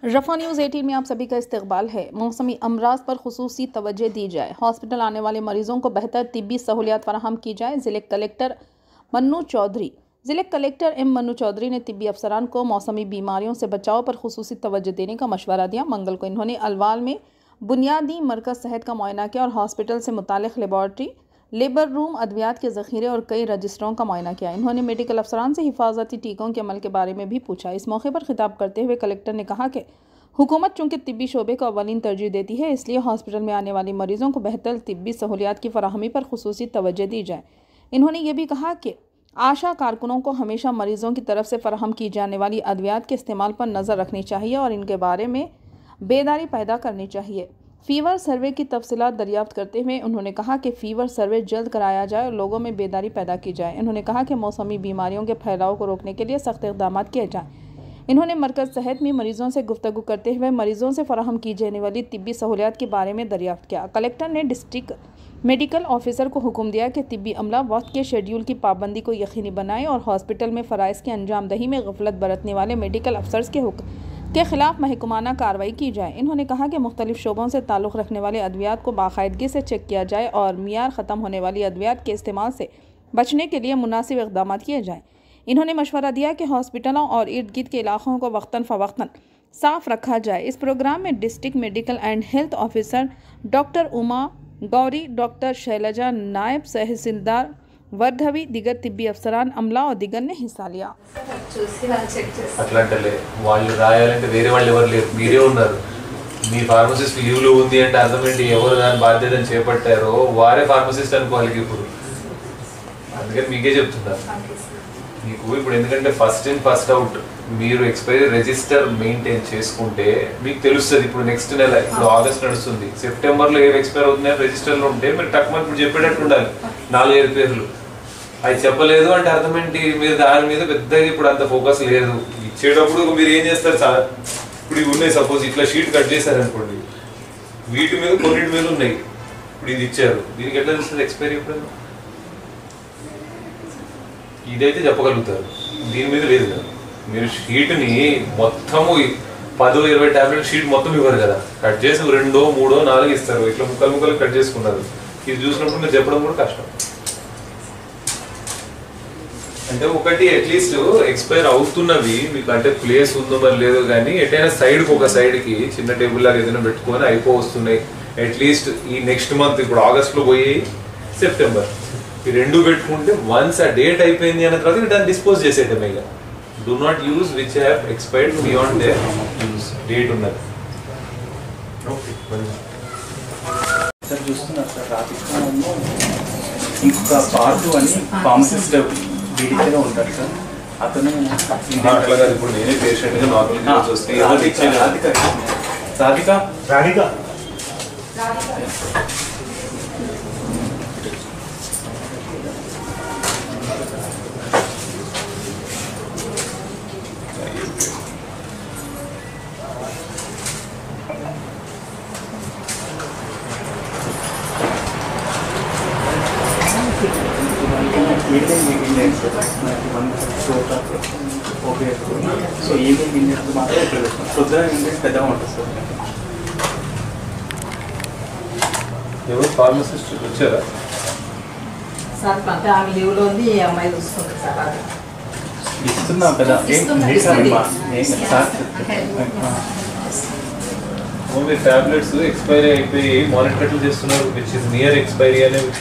रफ़ा news 18 में आप सभी का इस्तकबाल है। मौसमी अमराज पर खुसूसी तवज्जो दी जाए, हॉस्पिटल आने वाले मरीजों को बेहतर तिब्बी सहूलियात फराहम की जाए। ज़िले कलेक्टर एम मन्नू चौधरी ने तिब्बी अफसरान को मौसमी बीमारियों से बचाव पर खुसूसी तवज्जो देने का मशवरा दिया। मंगल को इन्होंने अलवाल में बुनियादी मरकज़ सेहत का मुआयना किया और हॉस्पिटल से मुतालिक लेबॉर्ट्री, लेबर रूम, अद्वियात के ज़ख़ीरे और कई रजिस्टरों का मुआयना किया। इन्होंने मेडिकल अफसरान से हिफाजती टीकों के अमल के बारे में भी पूछा। इस मौके पर खिताब करते हुए कलेक्टर ने कहा कि हुकूमत चूँकि तिब्बी शोबे को अवलीन तरजीह देती है, इसलिए हॉस्पिटल में आने वाली मरीजों को बेहतर तिब्बी सहूलियात की फराहमी पर खुसूसी तवज्जो दी जाए। इन्होंने ये भी कहा कि आशा कारकुनों को हमेशा मरीजों की तरफ से फराहम की जाने वाली अद्वियात के इस्तेमाल पर नज़र रखनी चाहिए और इनके बारे में बेदारी पैदा करनी चाहिए। फ़ीवर सर्वे की तफसीलात दरियाफ्त करते हुए उन्होंने कहा कि फ़ीवर सर्वे जल्द कराया जाए और लोगों में बेदारी पैदा की जाए। उन्होंने कहा कि मौसमी बीमारियों के फैलाव को रोकने के लिए सख्त इक़दाम किए जाएँ। इन्होंने मरकज़ सेहत में मरीजों से गुफ्तगू करते हुए मरीजों से फराहम की जाने वाली तिब्बी सहूलियात के बारे में दरियाफ्त किया। कलेक्टर ने डिस्ट्रिक्ट मेडिकल ऑफिसर को हुक्म दिया कि तिब्बी अमला वक्त के शेड्यूल की पाबंदी को यकीनी बनाए और हॉस्पिटल में फ़राइज़ की अंजामदही में गफलत बरतने वाले मेडिकल अफसर्स के खिलाफ महकमाना कार्रवाई की जाए। इन्होंने कहा कि मुख्तलिफ शोबों से ताल्लुक़ रखने वाले अद्वियात को बाकायदगी से चेक किया जाए और मियार ख़त्म होने वाली अद्वियात के इस्तेमाल से बचने के लिए मुनासिब इक़दाम किए जाएँ। इन्होंने मशवरा दिया कि हॉस्पिटलों और इर्द गिर्द के इलाक़ों को वक्तन फ़वक्तन साफ़ रखा जाए। इस प्रोग्राम में district medical and health officer doctor Uma Gauri, doctor Shailaja, naib tehsildar वर्धवी, दिगर तिब्बी अफसरान, अमला और दिगर ने हिस्सा लिया। అట్లాంటలే వాళ్ళు రాయాలంటే వేరే వాళ్ళు ఎవరు లేరు, మీరే ఉన్నారు. మీ ఫార్మసిస్ట్ లీవ్లో ఉంది అంటే అర్థం ఏంటి? ఎవరు దాని బాధ్యతను చేపట్టారో వారే ఫార్మసిస్ట్ అనుకోవాలి ఇప్పుడు. అందుకని మీకే చెప్తున్నారు. మీకు ఇప్పుడు ఎందుకంటే ఫస్ట్ ఇన్ ఫస్ట్ అవుట్ మీరు ఎక్స్పైరీ రిజిస్టర్ మెయింటైన్ చేసుకుంటే మీకు తెలుస్తుంది. ఇప్పుడు నెక్స్ట్ నెల, ఇప్పుడు ఆగస్ట్ నడుస్తుంది, సెప్టెంబర్లో ఏవి ఎక్స్పైర్ అవుతున్నాయో రిజిస్టర్లో ఉంటే మీరు టక్మని ఇప్పుడు చెప్పేటట్టు ఉండాలి. 4-5 పేర్లు అవి చెప్పలేదు అంటే అర్థం ఏంటి? మీరు దాని మీద పెద్దగా ఇప్పుడు అంత ఫోకస్ లేదు. ఇచ్చేటప్పుడు మీరు ఏం చేస్తారు? చాలా ఇప్పుడు ఇవి ఉన్నాయి, సపోజ్ ఇట్లా షీట్ కట్ చేశారనుకోండి, వీటి మీద కొన్నిటి మీద ఉన్నాయి. ఇప్పుడు ఇది ఇచ్చారు, దీనికి ఎట్లా తెలుస్తుంది ఎక్స్పైరీ ఎప్పుడు? ఇదైతే చెప్పగలుగుతారు, దీని మీద లేదు కదా. మీరు షీట్ని మొత్తము 10-20 టాబ్లెట్ షీట్ మొత్తం ఇవ్వరు కదా, కట్ చేసి 2, 3, 4 ఇస్తారు. ఇట్లా ముక్కలు కట్ చేసుకున్నారు. ఇది చూసినప్పుడు మీరు చెప్పడం కూడా కష్టం. అంటే ఒకటి అట్లీస్ట్ ఎక్స్పైర్ అవుతున్నవి మీకు అంటే ప్లేస్ ఉందో మరి లేదో కానీ ఎటైనా సైడ్కి ఒక సైడ్కి చిన్న టేబుల్ లాగా ఏదైనా పెట్టుకొని వస్తున్నాయి. అట్లీస్ట్ ఈ నెక్స్ట్ మంత్ ఇప్పుడు ఆగస్ట్లో పోయి సెప్టెంబర్ ఈ 2 పెట్టుకుంటే వన్స్ ఆ డేట్ అయిపోయింది అన్న తర్వాత దాన్ని డిస్పోజ్ చేసేయటమే. ఇక do not use which have expired beyond their use date ఉన్నది. సార్ చూస్తున్నారు సార్, రాజస్థాన్లో ఇంకొక పార్టు అని ఫార్మసిస్ట్ డీడీగా ఉంటారు సార్. అతను అట్లా కాదు, ఇప్పుడు నేనే పేషెంట్గా నార్మల్గా వస్తే Radhika okay. So evening Indians మాత్రం ఇక్కడ పెట్టుకోండి. పొద్దున ఇండియన్స్ పెద్దగా ఉంటుంది సార్. ఎవరు ఫార్మసిస్ట్ వచ్చారా సార్? ఆమె లీవ్లో ఉంది, ఈ అమ్మాయి చూస్తుంది సార్. అది ఇస్తున్నాం కదా ఓన్లీ టాబ్లెట్స్ ఎక్స్పైరీ అయిపోయి మానిటర్ ఎట్లా చేస్తున్నారు, విచ్ ఇస్ నియర్ ఎక్స్పైరీ అనేది